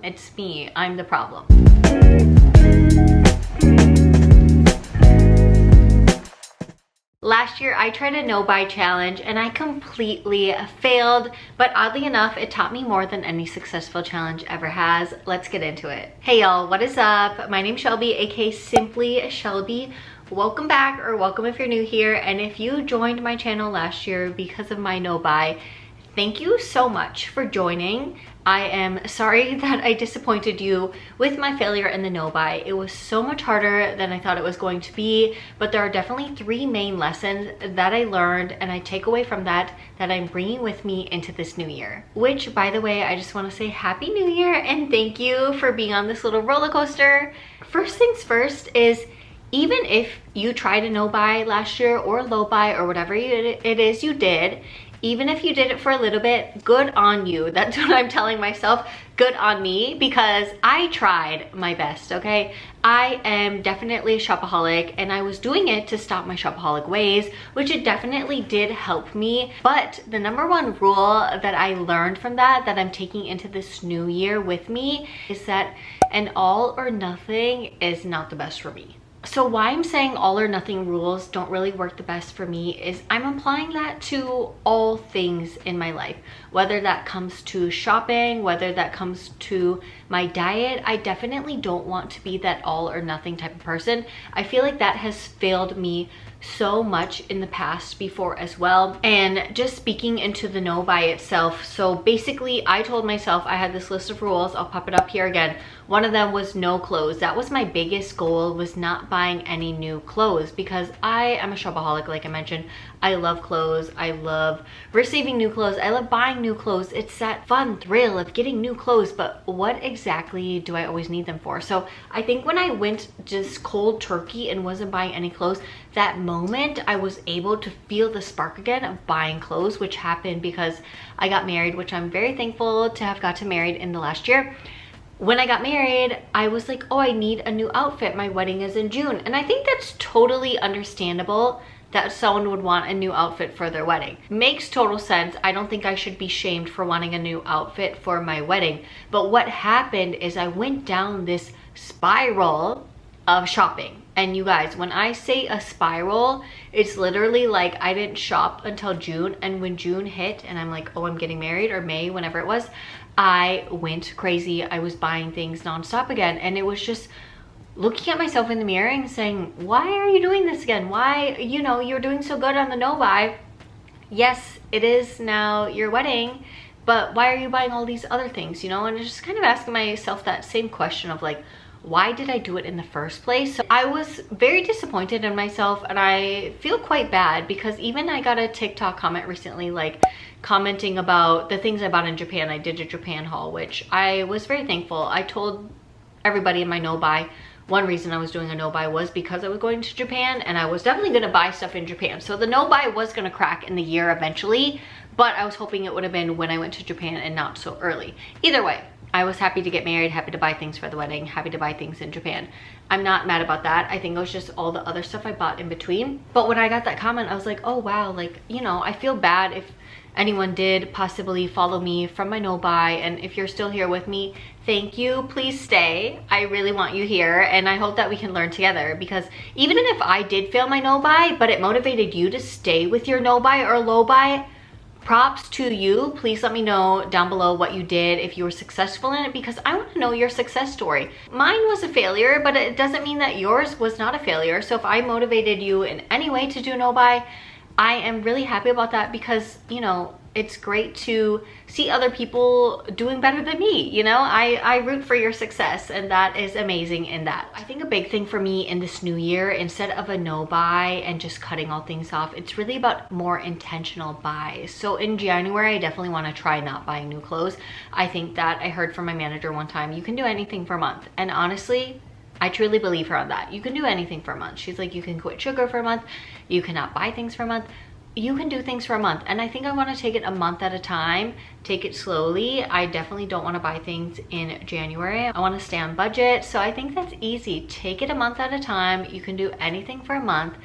It's me. I'm the problem. Last year, I tried a no-buy challenge and I completely failed, but oddly enough, it taught me more than any successful challenge ever has. Let's get into it. Hey y'all, what is up? My name's Shelby, aka Simply Shelby. Welcome back, or welcome if you're new here. And if you joined my channel last year because of my no-buy, thank you so much for joining. I am sorry that I disappointed you with my failure in the no-buy. It was so much harder than I thought it was going to be, but there are definitely 3 main lessons that I learned and I take away from that I'm bringing with me into this new year. Which, by the way, I just want to say Happy New Year and thank you for being on this little roller coaster. First things first is, even if you tried a no-buy last year or low buy or whatever it is you did, even if you did it for a little bit, good on you. That's what I'm telling myself, good on me, because I tried my best, okay? I am definitely a shopaholic and I was doing it to stop my shopaholic ways, which it definitely did help me. But the #1 rule that I learned from that I'm taking into this new year with me is that an all or nothing is not the best for me. So why I'm saying all or nothing rules don't really work the best for me is I'm applying that to all things in my life. Whether that comes to shopping, whether that comes to my diet, I definitely don't want to be that all or nothing type of person. I feel like that has failed me so much in the past before as well. And just speaking into the no buy itself, so basically I told myself I had this list of rules. I'll pop it up here again. One of them was no clothes. That was my biggest goal, was not buying any new clothes, because I am a shopaholic, like I mentioned. I love clothes. I love receiving new clothes. I love buying new clothes. It's that fun thrill of getting new clothes, but what exactly do I always need them for? So I think when I went just cold turkey and wasn't buying any clothes, that moment I was able to feel the spark again of buying clothes, which happened because I got married, which I'm very thankful to have gotten married in the last year. When I got married, I was like, oh, I need a new outfit. My wedding is in June. And I think that's totally understandable that someone would want a new outfit for their wedding. Makes total sense. I don't think I should be shamed for wanting a new outfit for my wedding. But what happened is I went down this spiral of shopping. And you guys, when I say a spiral, it's literally like I didn't shop until June, and when June hit and I'm like, oh, I'm getting married, or May, whenever it was, I went crazy. I was buying things nonstop again, and it was just looking at myself in the mirror and saying, why are you doing this again? Why, you know, you're doing so good on the no buy. Yes, it is now your wedding, but why are you buying all these other things, you know? And just kind of asking myself that same question of like, why did I do it in the first place? So I was very disappointed in myself, and I feel quite bad because even I got a TikTok comment recently, like commenting about the things I bought in Japan. I did a Japan haul, which I was very thankful. I told everybody in my no buy, one reason I was doing a no buy was because I was going to Japan and I was definitely going to buy stuff in Japan. So the no buy was going to crack in the year eventually, but I was hoping it would have been when I went to Japan and not so early. Either way, I was happy to get married, happy to buy things for the wedding, happy to buy things in Japan. I'm not mad about that. I think it was just all the other stuff I bought in between. But when I got that comment, I was like, oh wow, like, you know, I feel bad if anyone did possibly follow me from my no buy. And if you're still here with me, thank you. Please stay. I really want you here, and I hope that we can learn together, because even if I did fail my no buy, but it motivated you to stay with your no buy or low buy, props to you. Please let me know down below what you did, if you were successful in it, because I want to know your success story. Mine was a failure, but it doesn't mean that yours was not a failure. So if I motivated you in any way to do no buy, I am really happy about that, because, you know, it's great to see other people doing better than me, you know? I root for your success, and that is amazing in that. I think a big thing for me in this new year, instead of a no buy and just cutting all things off, it's really about more intentional buys. So in January, I definitely want to try not buying new clothes. I think that I heard from my manager one time, you can do anything for a month. And honestly, I truly believe her on that. You can do anything for a month. She's like, you can quit sugar for a month. You cannot buy things for a month. You can do things for a month. And I think I want to take it a month at a time, take it slowly. I definitely don't want to buy things in January. I want to stay on budget. So I think that's easy. Take it a month at a time. You can do anything for a month.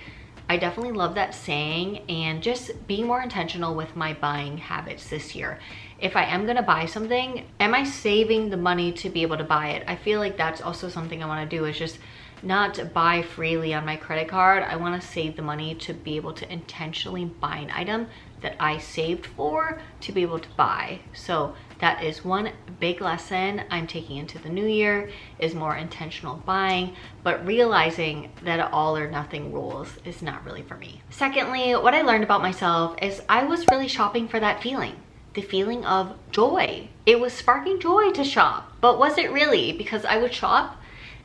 I definitely love that saying, and just being more intentional with my buying habits this year. if I am gonna buy something, am I saving the money to be able to buy it? I feel like that's also something I want to do, is just not buy freely on my credit card. I want to save the money to be able to intentionally buy an item that I saved for to be able to buy. So that is one big lesson I'm taking into the new year, is more intentional buying, but realizing that all or nothing rules is not really for me. Secondly, what I learned about myself is I was really shopping for that feeling, the feeling of joy. It was sparking joy to shop, but was it really? Because I would shop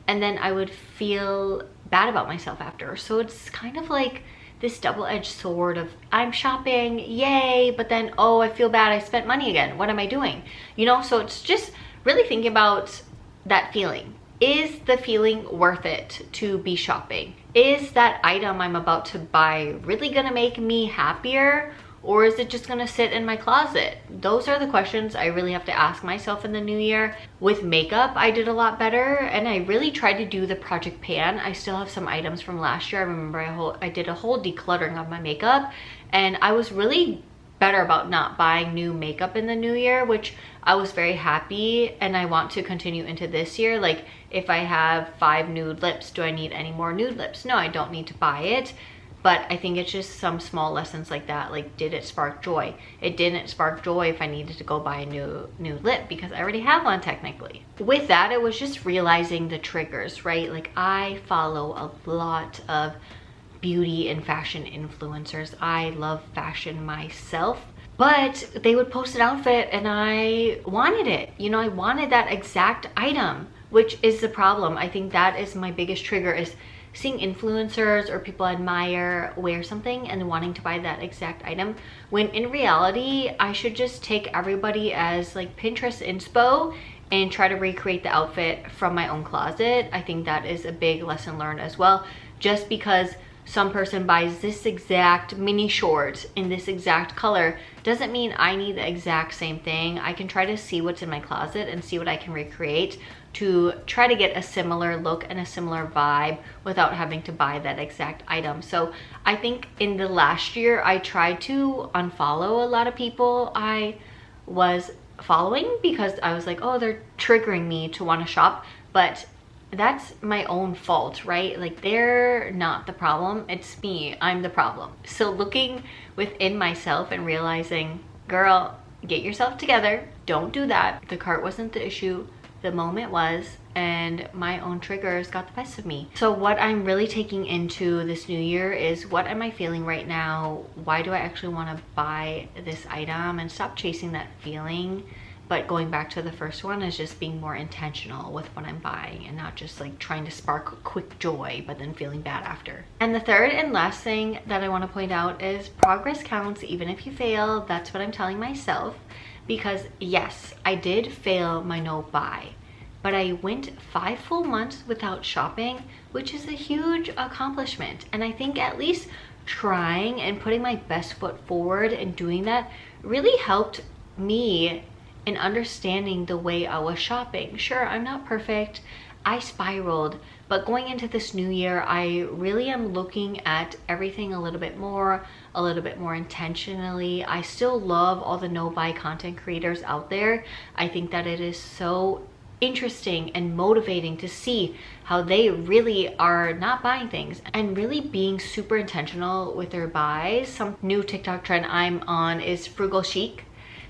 and then I would feel bad about myself after. So it's kind of like this double-edged sword of I'm shopping, yay, but then, oh, I feel bad, I spent money again. What am I doing? You know, so it's just really thinking about that feeling. Is the feeling worth it to be shopping? Is that item I'm about to buy really gonna make me happier? Or is it just gonna sit in my closet? Those are the questions I really have to ask myself in the new year. With makeup, I did a lot better, and I really tried to do the Project Pan. I still have some items from last year. I remember I did a whole decluttering of my makeup, and I was really better about not buying new makeup in the new year, which I was very happy, and I want to continue into this year. Like, if I have 5 nude lips, do I need any more nude lips? No, I don't need to buy it. But I think it's just some small lessons like that. Like, did it spark joy? It didn't spark joy if I needed to go buy a new lip, because I already have one technically. With that, it was just realizing the triggers, right? Like, I follow a lot of beauty and fashion influencers. I love fashion myself, but they would post an outfit and I wanted it. You know, I wanted that exact item, which is the problem. I think that is my biggest trigger, is seeing influencers or people I admire wear something and wanting to buy that exact item, when in reality I should just take everybody as like Pinterest inspo and try to recreate the outfit from my own closet. I think that is a big lesson learned as well. Just because some person buys this exact mini short in this exact color doesn't mean I need the exact same thing. I can try to see what's in my closet and see what I can recreate to try to get a similar look and a similar vibe without having to buy that exact item. So I think in the last year, I tried to unfollow a lot of people I was following because I was like, oh, they're triggering me to want to shop. But that's my own fault, right? Like, they're not the problem, it's me, I'm the problem. So looking within myself and realizing, girl, get yourself together, don't do that. The cart wasn't the issue, the moment was, and my own triggers got the best of me. So what I'm really taking into this new year is, what am I feeling right now? Why do I actually want to buy this item? And stop chasing that feeling. But going back to the first one, is just being more intentional with what I'm buying and not just like trying to spark quick joy but then feeling bad after. And the third and last thing that I want to point out is progress counts even if you fail. That's what I'm telling myself, because yes, I did fail my no buy, but I went 5 full months without shopping, which is a huge accomplishment. And I think at least trying and putting my best foot forward and doing that really helped me in understanding the way I was shopping. Sure, I'm not perfect, I spiraled, but going into this new year, I really am looking at everything a little bit more intentionally. I still love all the no-buy content creators out there. I think that it is so interesting and motivating to see how they really are not buying things and really being super intentional with their buys. Some new TikTok trend I'm on is frugal chic.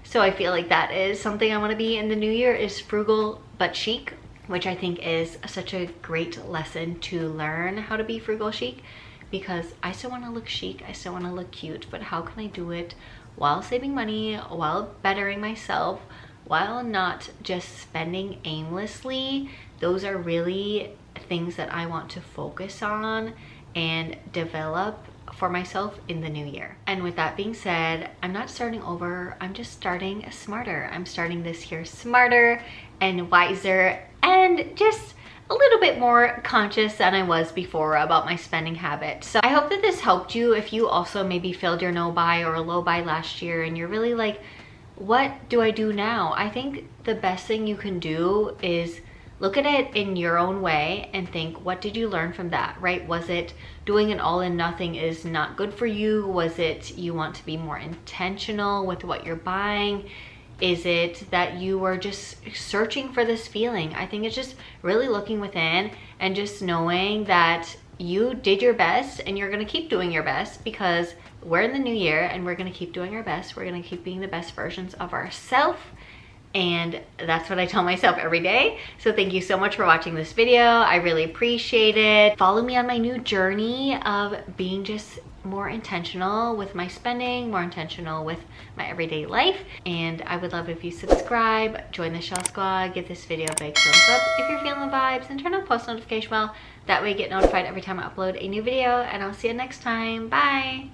So I feel like that is something I want to be in the new year, is frugal but chic, which I think is such a great lesson to learn how to be frugal chic, because I still want to look chic, I still want to look cute, but how can I do it while saving money, while bettering myself, while not just spending aimlessly? Those are really things that I want to focus on and develop for myself in the new year. And with that being said, I'm not starting over, I'm just starting smarter. I'm starting this year smarter and wiser and just a little bit more conscious than I was before about my spending habits. So I hope that this helped you if you also maybe failed your no buy or a low buy last year and you're really like, what do I do now? I think the best thing you can do is look at it in your own way and think, what did you learn from that, right? Was it doing an all in nothing is not good for you? Was it you want to be more intentional with what you're buying? Is it that you were just searching for this feeling? I think it's just really looking within and just knowing that you did your best and you're gonna keep doing your best, because we're in the new year and we're gonna keep doing our best. We're gonna keep being the best versions of ourselves. And that's what I tell myself every day. So thank you so much for watching this video. I really appreciate it. Follow me on my new journey of being just more intentional with my spending, more intentional with my everyday life. And I would love if you subscribe, join the Shell Squad, give this video a big thumbs up if you're feeling the vibes, and turn on post notification bell. That way you get notified every time I upload a new video, and I'll see you next time. Bye.